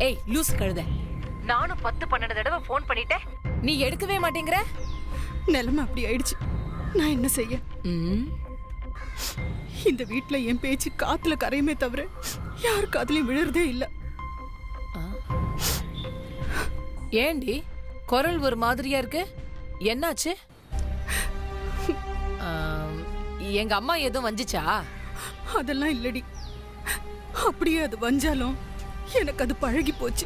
ஏய் லூஸ் கழுத, நானும் 10-12 தடவை போன் பண்ணிட்டேன், நீ எடுக்கவே மாட்டேங்கிற. நிலைமை அப்படி ஆயிடுச்சு, நான் என்ன செய்ய? இந்த வீட்டுல என் பேச்சு காத்துல கரையுமே தவிர யார் காதுலயும் விழுறதே இல்ல. ஏண்டி குரல் ஒரு மாதிரியா இருக்கு, என்னாச்சு? எங்க அம்மா எதுவும் வஞ்சிச்சா? அதெல்லாம் இல்லடி, அப்படியே அது வஞ்சாலும் எனக்கு அது பழகி போச்சு.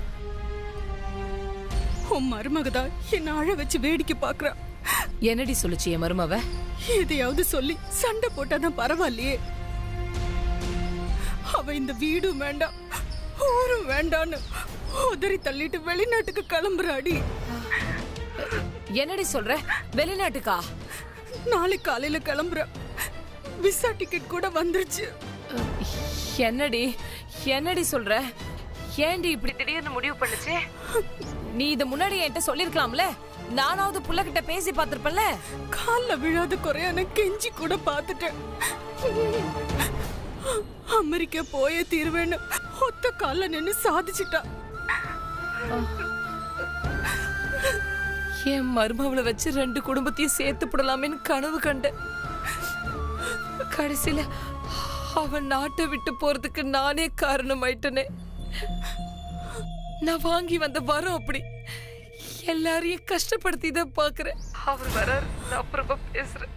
உன் மருமகதா என்ன அழ வச்சு வேடிக்கை பாக்குறா. என்னடி சொல்லுச்சு என் மருமவ? எதையாவது சொல்லி சண்டை போட்டாதான் பரவாயில்லையே. அவ இந்த வீடும் வேண்டாம் ஊரும் வேண்டான்னு உதறி தள்ளிட்டு வெளிநாட்டுக்கு கிளம்புறாடி. என்னடி சொல்ற? வெளிநாட்டுக்கா? நாளைக்கு காலையில கிளம்புற. விசா டிக்கெட் கூட வந்துருச்சு. என்னடி என்னடி சொல்ற? ஏண்டி இப்படி திடீர்னு முடிவு பண்ணுச்சு? நீ இத முன்னாடி என்கிட்ட சொல்லிருக்கலாம்ல, நானாவது புள்ளகிட்ட பேசி பாத்திருப்பேன்ல. கால்ல விழாத குறையான கெஞ்சி கூட பாத்துட்டேன். அமெரிக்கா போயே தீர்வேன்னு ஒத்த கால்ல நின்னு சாதிச்சுட்டா. என் மருமவளை வச்சு 2 குடும்பத்தையும் சேர்த்து போடலாமேன்னு கனவு கண்டேன். கடைசியில அவன் நாட்டை விட்டு போறதுக்கு நானே காரணமாயிட்டனே. நான் வாங்கி வந்த வரம் அப்படி எல்லாரையும் கஷ்டப்படுத்தி தான் பாக்குறேன். அவர் வராரு, நான் அப்புறமா பேசுறேன்.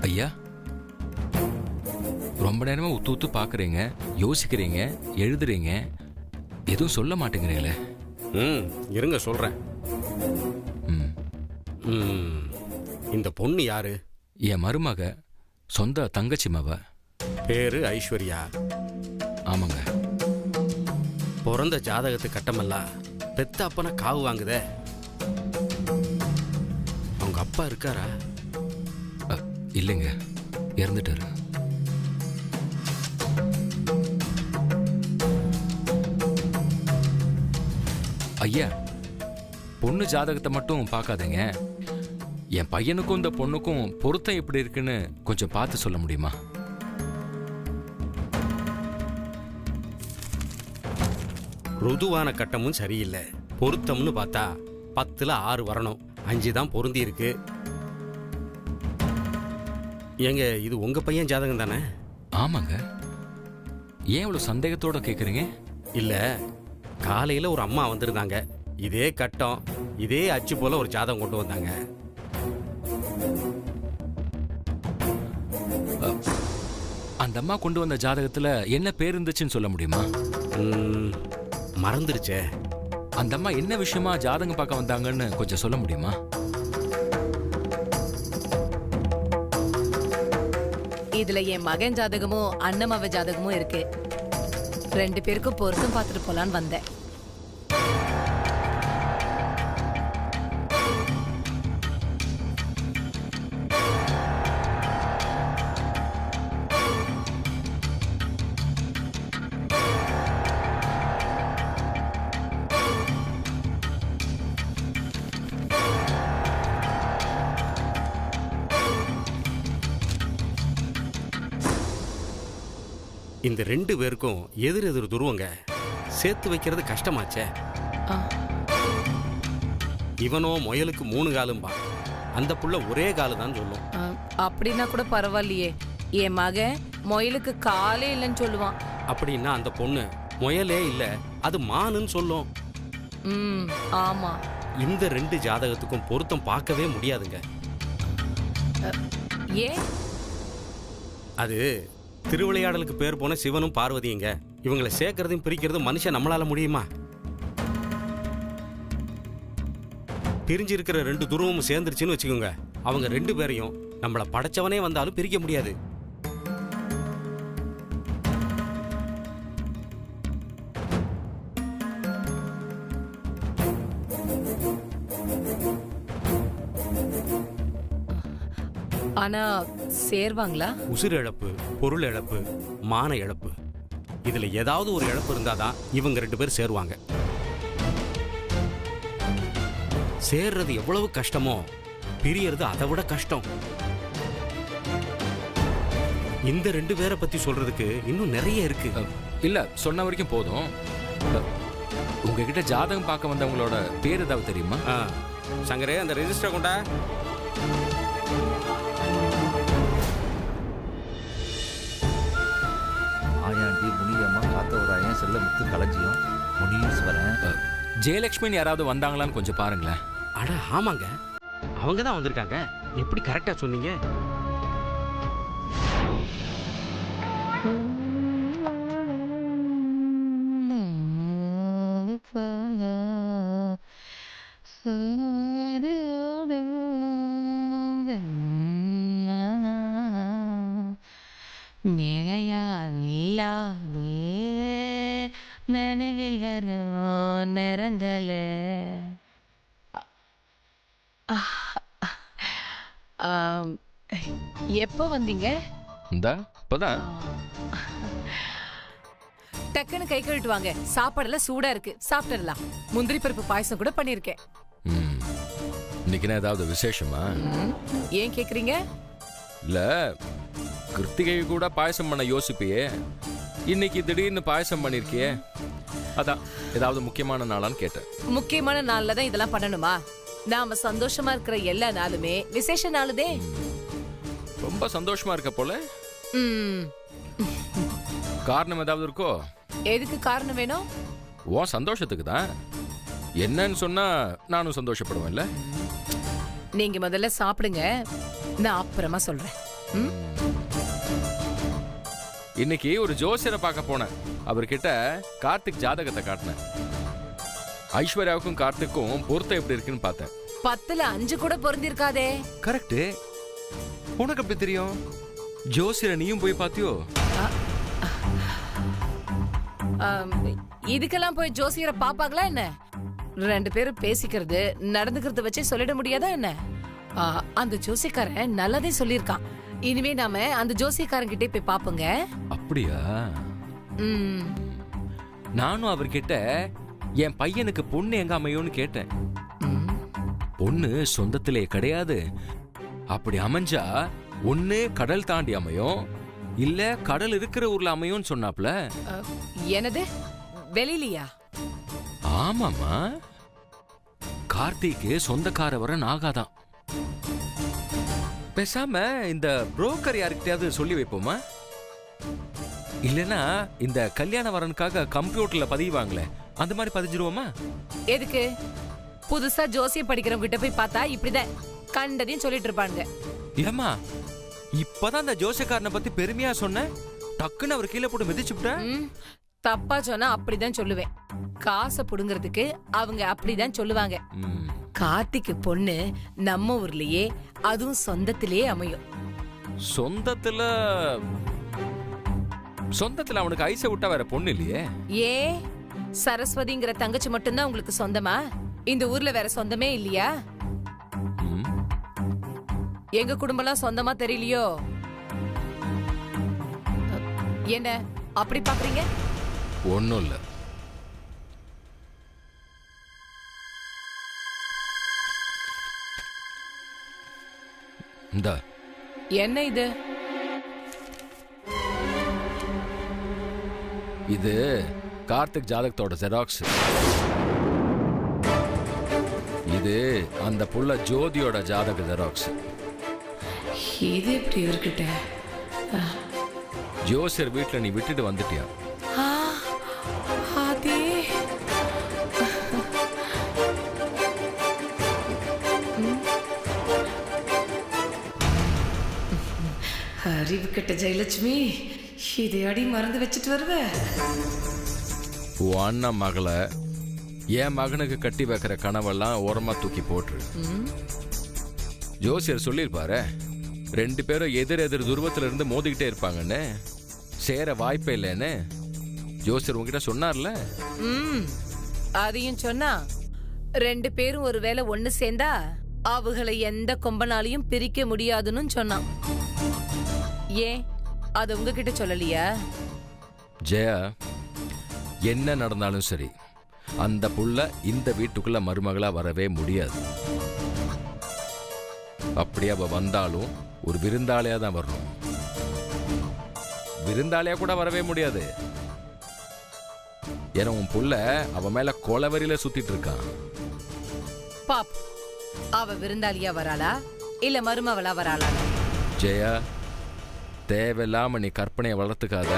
ஐயா, ரொம்ப நேரமா உத்து உத்து பாக்குறீங்க, யோசிக்கிறீங்க, எழுதுறீங்க, எதுவும் சொல்ல மாட்டேங்கிறீங்களே. இருங்க சொல்றேன். இந்த பொண்ணு யாரு? என் மருமக, சொந்த தங்கச்சி மவ. பேரு ஐஸ்வர்யா. ஆமாங்க. பிறந்த ஜாதகத்து கட்டமெல்லாம் பெத்த அப்பனா காவு வாங்குதே. அவங்க அப்பா இருக்காரா? இல்லைங்க, இறந்துட்டாரு. ஐயா, பொண்ணு ஜாதகத்தை மட்டும் பார்க்காதீங்க, என் பையனுக்கும் இந்த பொண்ணுக்கும் பொருத்தம் எப்படி இருக்குன்னு கொஞ்சம் பார்த்து சொல்ல முடியுமா? ருதுவான கட்டமும் சரியில்லை. பொருத்தம்னு பார்த்தா 10ல் 6 வரணும், 5 தான் பொருந்தி இருக்கு. ஏங்க, இது உங்க பையன் ஜாதகம் தானே? ஆமாங்க. ஏன் இவ்வளவு சந்தேகத்தோட கேக்குறீங்க? இல்ல, காலையில ஒரு அம்மா வந்திருந்தாங்க, இதே கட்டம் இதே அச்சு போல ஒரு ஜாதகம் கொண்டு வந்தாங்க. அந்த அம்மா கொண்டு வந்த ஜாதகத்துல என்ன பேர் இருந்துச்சுன்னு சொல்ல முடியுமா? மறந்துருச்சே. அந்த அம்மா என்ன விஷயமா ஜாதகம் பார்க்க வந்தாங்கன்னு கொஞ்சம் சொல்ல முடியுமா? இதுல என் மகன் ஜாதகமும் அண்ணமாவ ஜாதகமும் இருக்கு. 2 பேருக்கும் பொருத்தம் பார்த்துட்டு போலான்னு வந்தேன். இந்த 2 பேருக்கும் எதிர் எதிர் துருவங்க, சேர்த்து வைக்கிறது கஷ்டமாச்சே. இவனோ முயலுக்கு 3 காலும்பா, அந்த புள்ள ஒரே காலு தான் சொல்லும். அப்படின்னா கூட பரவாயில்லையே, என் மகன் முயலுக்கு காலே இல்லைன்னு சொல்லுவான். அப்படின்னா அந்த பொண்ணு முயலே இல்ல, அது மானுன்னு சொல்லும். ஆமா. இந்த 2 ஜாதகத்துக்கும் பொருத்தம் பார்க்கவே முடியாதுங்க. ஏன்? அது திருவிளையாடலுக்கு பேர் போன சிவனும் பார்வதியுங்க. இவங்களை சேர்க்கறதையும் பிரிக்கிறதும் மனுஷன் நம்மளால முடியுமா? பிரிஞ்சு இருக்கிற 2 துருவமும் சேர்ந்துருச்சுன்னு வச்சுக்கோங்க, அவங்க 2 பேரையும் நம்மள படைச்சவனே வந்தாலும் பிரிக்க முடியாது. ஆனா சேர்வாங்களா? உசிர் இழப்பு, பொருள் இழப்பு, மான இழப்பு, இதுல ஏதாவது ஒரு இழப்பு இருந்தாதான் இவங்க 2 பேரும் சேருவாங்க. சேர்றது எவ்வளவு கஷ்டமோ பிரியறது அதை விட கஷ்டம். இந்த 2 பேரை பத்தி சொல்றதுக்கு இன்னும் நிறைய இருக்கு. இல்ல சொன்ன வரைக்கும் போதும். உங்ககிட்ட ஜாதகம் பார்க்க வந்தவங்களோட பேர் ஏதாவது தெரியுமா? சங்கரே, அந்த ரெஜிஸ்டர் கொண்டா. ஆயாண்டி, முனியம்மா, காத்தவராயன், செல்லமுத்து, களஞ்சியம், முனீஸ்வரன், ஜெயலட்சுமின்னு யாராவது வந்தாங்களான்னு கொஞ்சம் பாருங்களேன். அட ஆமாங்க, அவங்க தான் வந்திருக்காங்க. எப்படி கரெக்டா சொன்னீங்க? எப்போ வந்தீங்க? இந்தா இப்பதான். டக்குன்னு கை கழுவிட்டு வாங்க, சாப்பாடெல்லாம் சூடா இருக்கு, சாப்பிடலாம். முந்திரி பருப்பு பாயசம் கூட பண்ணிருக்கேன். இன்னைக்கு ஏதாவது விசேஷமா? ஏன் கேக்குறீங்க? இல்ல, கிருத்திகை கூட பாயசம் பண்ண யோசிப்பியே, இன்னைக்கு திடீர்னு பாயசம் பண்ணிருக்கியே, அதான் ஏதாவது முக்கியமான நாளான்னு கேட்டேன். முக்கியமான நாள்ல தான் இதெல்லாம் பண்ணணுமா? நாம சந்தோஷமா இருக்கிற எல்லா நாளுமே விசேஷ நாளுதே. ரொம்ப சந்தோஷமா இருக்க போல. ம். காரணம் ஏதாவது இருக்கோ? எதுக்கு காரணம் வேணும்? உன் சந்தோஷத்துக்கு தான். என்னன்னு சொன்னா நானும் சந்தோஷப்படுவேன்ல. நீங்க முதல்ல சாப்பிடுங்க, நான் அப்புறமா சொல்றேன். இன்னைக்கு ஒரு ஜோசியரை பார்க்க போனேன். அவர்கிட்ட கார்த்திக் ஜாதகத்தை காட்டினேன். ஐஸ்வர்யாவுக்கும் கார்த்திக்கும் பொருத்தம் எப்படி இருக்குன்னு பார்த்தேன். 10ல 5 கூட பொருந்திருக்காதே. கரெக்ட். உனக்கு எப்படி தெரியும்? ஜோசியரை நீயும் போய் பார்த்தியோ? இதுக்கெல்லாம் போய் ஜோசியரை பாப்பாங்களா என்ன? 2 பேரும் பேசிக்கிறது நடந்துக்கிறத வச்சே சொல்லிட முடியாதா என்ன? அந்த ஜோசியக்காரன் நல்லதே சொல்லியிருக்கான். இனிமே நாம அந்த ஜோசியக்காரன் கிட்டே போய் பாப்போங்க. அப்படியா? நானும் அவர்கிட்ட என் பையனுக்கு பொண்ணு எங்க அமையும்னு கேட்டேன். பொண்ணு சொந்தத்திலே கிடையாது, அப்படி அமைஞ்சா ஒண்ணு கடல் தாண்டி அமையும், இல்ல கடல் இருக்கிற ஊர்ல அமையும் சொன்னாப்ல. என்னது, வெளியிலயா? ஆமாமா, கார்த்திக்கு சொந்தக்கார வரன் ஆகாதான். பேசாம இந்த புரோக்கர் யாருக்கிட்டையாவது சொல்லி வைப்போமா? இல்லனா இந்த கல்யாண வரனுக்காக கம்ப்யூட்டர்ல பதிவாங்களே, அந்த மாதிரி பதிஞ்சிருவோமா? எதுக்கு? புதுசா ஜோசியம் படிக்கிறவங்க கிட்ட போய் பார்த்தா இப்படிதான் கண்டதையும் சொல்லிட்டு இருப்பாங்க. ஏமா, இப்பதான் அந்த ஜோசியக்காரனை பத்தி பெருமையா சொன்ன, டக்குன்னு அவர் கீழே போட்டு மிதிச்சுட்ட. தப்பா சொன்னா அப்படிதான் சொல்லுவேன். காசை புடுங்கிறதுக்கு அவங்க அப்படிதான் சொல்லுவாங்க. கார்த்திக்கு பொண்ணு நம்ம ஊர்லயே, அதுவும் சொந்தத்திலேயே அமையும். சொந்தத்துல அவனுக்கு ஐச விட்டா வேற பொண்ணு இல்லையே. ஏ, சரஸ்வதிங்கிற தங்கச்சி மட்டும்தான் உங்களுக்கு சொந்தமா? இந்த ஊர்ல வேற சொந்தமே இல்லையா? எங்க குடும்பம்லாம் சொந்தமா தெரியலையோ? என்ன அப்படி பாக்குறீங்க? ஒண்ணும் இல்ல. இந்த என்ன இது? இது கார்த்திக் ஜாதகத்தோட ஜெராக்ஸ். இது அந்த புள்ள ஜோதியோட ஜாதக ஜெராக்ஸ். இது எப்படி இருக்குட்ட? ஜோசியர் வீட்டுல நீ விட்டுட்டு வந்துட்டியா? அதே அறிவு கெட்ட ஜெயலட்சுமி, இதையடி மறந்து வச்சுட்டு வருவ? உன் அண்ணன் மகளை என் மகனுக்கு கட்டி வைக்கிற கனவெல்லாம் ஓரமா தூக்கி போட்டுரு. ஜோசியர் சொல்லியிருப்பாரு, 2 பேரும் எதிர் துருவத்துல இருந்து மோதிக்கிட்டே இருப்பாங்கன்னு, சேர வாய்ப்பே இல்லைன்னு ஜோசியர் உங்ககிட்ட சொன்னார்ல. அதையும் சொன்னா 2 பேரும் ஒருவேளை ஒண்ணு சேர்ந்தா அவகளை எந்த கொம்பனாலையும் பிரிக்க முடியாதுன்னு சொன்னான். ஏன் அது உங்ககிட்ட சொல்லலையா? ஜெயா, என்ன நடந்தாலும் சரி, அந்த புள்ள இந்த வீட்டுக்குள்ள மருமகளா வரவே முடியாது. அப்படியே அவ வந்தாலும் ஒரு விருந்தாளியா தான் வரணும். விருந்தாளியா கூட வரவே முடியாது. ஏன்னா உன் புள்ள அவ மேல கொலவரியில சுத்திட்டு இருக்கான். பாப், அவ விருந்தாளியா வராளா இல்ல மருமவளா வராளா? ஜெயா, தேவையில்லாம நீ கற்பனையை வளர்த்துக்காத.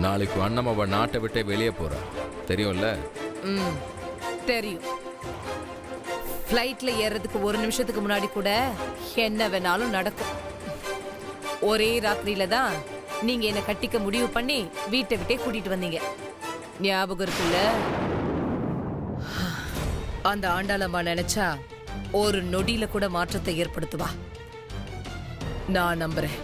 நாளைக்கு அண்ணம் அவ நாட்டை விட்டே வெளியே போறா, தெரியும்ல? தெரியும். ஃப்ளைட்ல ஏறதுக்கு ஒரு நிமிஷத்துக்கு முன்னாடி கூட என்ன வேணாலும் நடக்கும். ஒரே ராத்திரியில தான் நீங்க என்ன கட்டிக்க முடிவு பண்ணி வீட்டை விட்டே கூட்டிட்டு வந்தீங்க. ஞாபகம் இருக்குல்ல? அந்த ஆண்டாளம்மா நினைச்சா ஒரு நொடியில கூட மாற்றத்தை ஏற்படுத்துவா. நான் நம்புறேன்.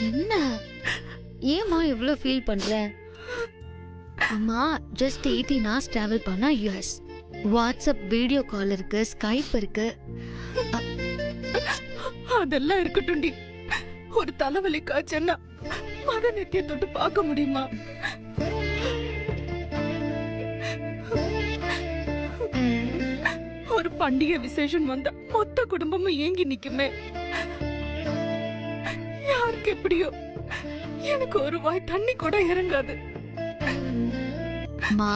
என்ன ஏமா இவ்ளோ ஃபீல் பண்ற? அம்மா ஜஸ்ட் 18 hours டிராவல் பண்ணா யுஎஸ். வாட்ஸ்அப் வீடியோ கால் இருக்கு, ஸ்கைப் இருக்கு. அதெல்லாம் இருக்கட்டும்டி. ஒரு தலைவலி காய்ச்சன்னா மத நெத்திய தொட்டு பார்க்க முடியுமா? ஒரு பண்டிகை விசேஷம் வந்தா மொத்த குடும்பமும் ஏங்கி நிக்குமே. யாருக்கு எப்படியோ, எனக்கு ஒரு வாய் தண்ணி கூட இறங்காது. மா,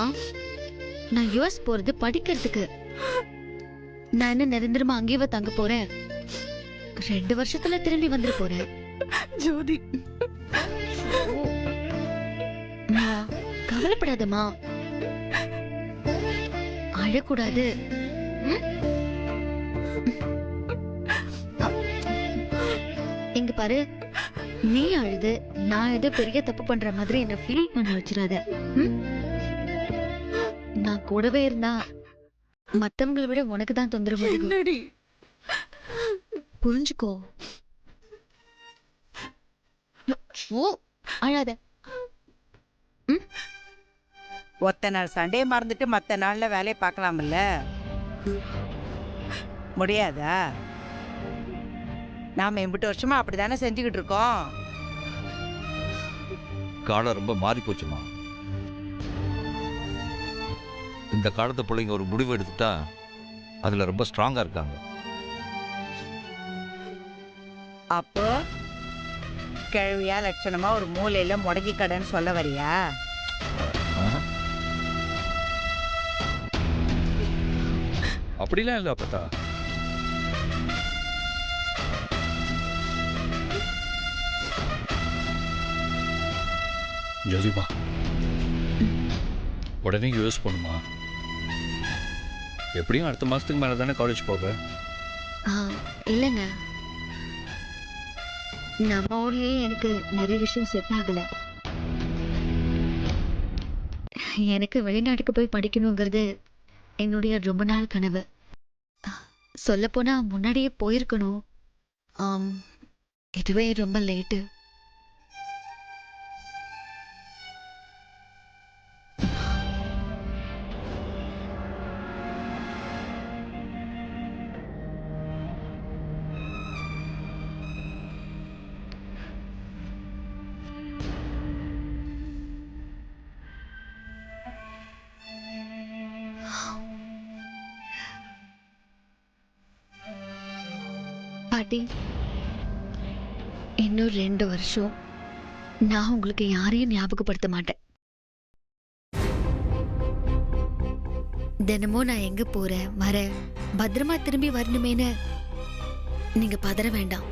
நான் யுஎஸ் போறது படிக்கிறதுக்கு. நான் என்ன நிரந்தரமா அங்கேயே தங்க போறேன்? 2 வருஷத்துல திரும்பி வந்துட போறேன். ஜோதி, மா, கவலைப்படாதம்மா. அழக்கூடாது. இங்க பாரு, நீ அழுது நான் ஏதோ பெரிய தப்பு பண்ற மாதிரி என்ன ஃபீல் பண்ண வச்சிடாத. நான் கூடவே இருந்தா மத்தவங்களை விட உனக்கு தான் தொந்தரவு அதிகம். என்னடி? புரிஞ்சுக்கோ. ஓ, அழாத. ஒத்த நாள் சண்டையை மறந்துட்டு மற்ற நாள்ல வேலையை பார்க்கலாம்ல? முடியாதா? நாம 8 வருஷமா அப்படிதானே செஞ்சுக்கிட்டு இருக்கோம். காலம் ரொம்ப மாறி போச்சுமா. இந்த காலத்து பிள்ளைங்க ஒரு முடிவு எடுத்துட்டா அதுல ரொம்ப ஸ்ட்ராங்கா இருக்காங்க. அப்போ கிழவியா லட்சணமா ஒரு மூலையில முடங்கி கடன்னு சொல்ல வரியா? அப்படிலாம் இல்லை அப்பத்தா. ஜோதிமா, உடனே யூஎஸ் போகணுமா? எப்படியும் அடுத்த மாதத்துக்கு மேலே தானே காலேஜ் போவேன். இல்லைங்க, நம்ம ஊர்லயே எனக்கு நிறைய விஷயம் செட் ஆகல. எனக்கு வெளிநாட்டுக்கு போய் படிக்கணுங்கிறது என்னுடைய ரொம்ப நாள் கனவு. சொல்லப்போனா முன்னாடியே போயிருக்கணும். இதுவே ரொம்ப லேட்டு. பாட்டி, இன்னும் 2 வருஷம் நான் உங்களுக்கு யாரையும் ஞாபகப்படுத்த மாட்டேன். தினமும் நான் எங்க போறேன் வரேன், பத்திரமா திரும்பி வரணுமேனு நீங்க பதற வேண்டாம்.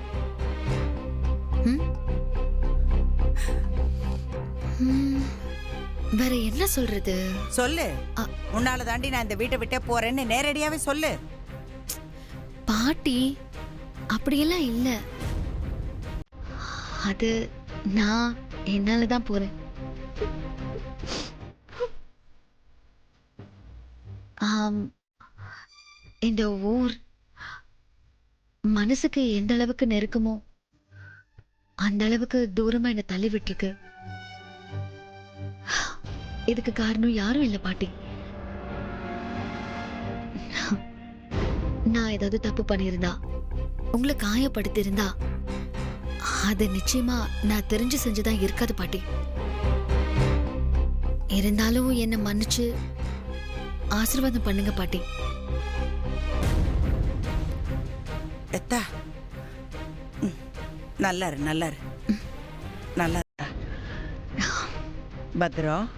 வேற என்ன சொல்றது? சொல்லு. உன்னால தாண்டி நான் இந்த வீட்டை விட்டே போறேன்னு நேரடியாவே சொல்லு. பாட்டி, அப்படியெல்லாம் இல்ல. அது நான் என்னாலதான் போறேன். இந்த ஊர் மனசுக்கு எந்த அளவுக்கு நெருக்கமோ அந்த அளவுக்கு தூரமா என்ன தள்ளி விட்டுருக்கு. இதுக்கு காரணம் யாரும் இல்ல பாட்டி. நான் ஏதாவது தப்பு பண்ணியிருந்தா, உங்களை காயப்படுத்தியிருந்தா, அது நிச்சயமா நான் தெரிஞ்சு செஞ்சுதான் இருக்காது பாட்டி. இருந்தாலும் என்ன மன்னிச்சு ஆசீர்வாதம் பண்ணுங்க பாட்டி. எத்தா நல்லாரு நல்லாரு நல்லா பத்ரம்.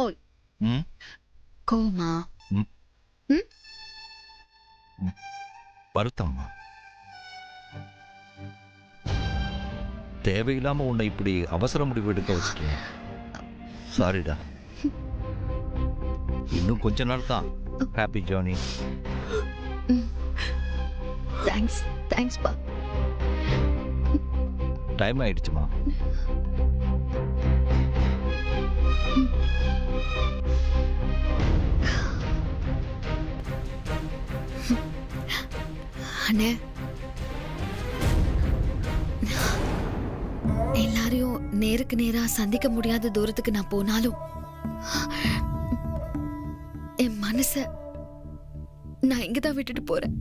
ஓய், ம் கோமா வருத்தம்மா. தேவையில்லாம உன்னை இப்படி அவசர முடிவு எடுக்க வச்சுட்டேன். சாரிடா. இன்னும் கொஞ்ச நாள் தான். Happy journey. தேங்க்ஸ் தேங்க்ஸ் பா. டைம் ஆயிடுச்சுமா. அண்ணே, எல்லாரையும் நேருக்கு நேரா சந்திக்க முடியாத தூரத்துக்கு நான் போனாலும் என் மனச நான் இங்கதான் விட்டுட்டு போறேன்.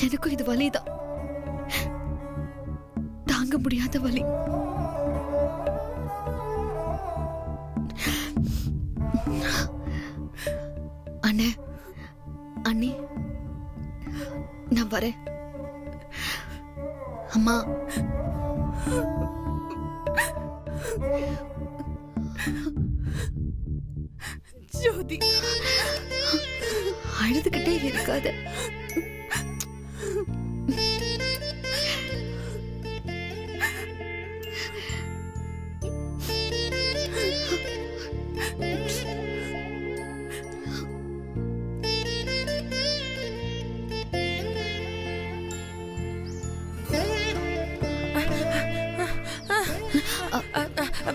எனக்கும் இது வலிதான், தாங்க முடியாத வலி. அண்ணே, அண்ணி, நான் வரேன். அம்மா, ஜோதி, அழுதுகிட்டே இருக்காத.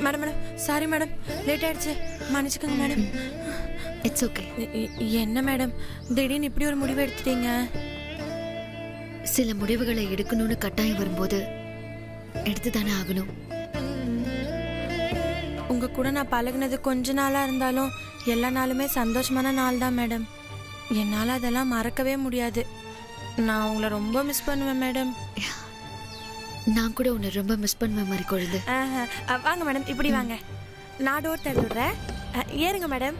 Madam madam sorry madam, late ஆயிடுச்சு, மன்னிச்சுக்கோங்க மேடம். It's okay. என்ன மேடம் திடீர்னு இப்படி ஒரு முடிவு எடுத்துட்டீங்க? சில முடிவுகளை எடுக்கணும்னு கட்டாயம் வரும்போது எடுத்துதானே ஆகணும். உங்க கூட நான் பழகுனது கொஞ்ச நாளா இருந்தாலும் எல்லா நாளுமே சந்தோஷமான நாள் தான் மேடம். என்னால் அதெல்லாம் மறக்கவே முடியாது. நான் உங்களை ரொம்ப மிஸ் பண்ணுவேன் மேடம். நான் கூட உன்னை ரொம்ப மிஸ் பண்ணுவேன் மாதிரி குழந்தை. வாங்க மேடம், இப்படி வாங்க, நான் டோர் திறந்து விடுறேன், ஏறுங்க மேடம்.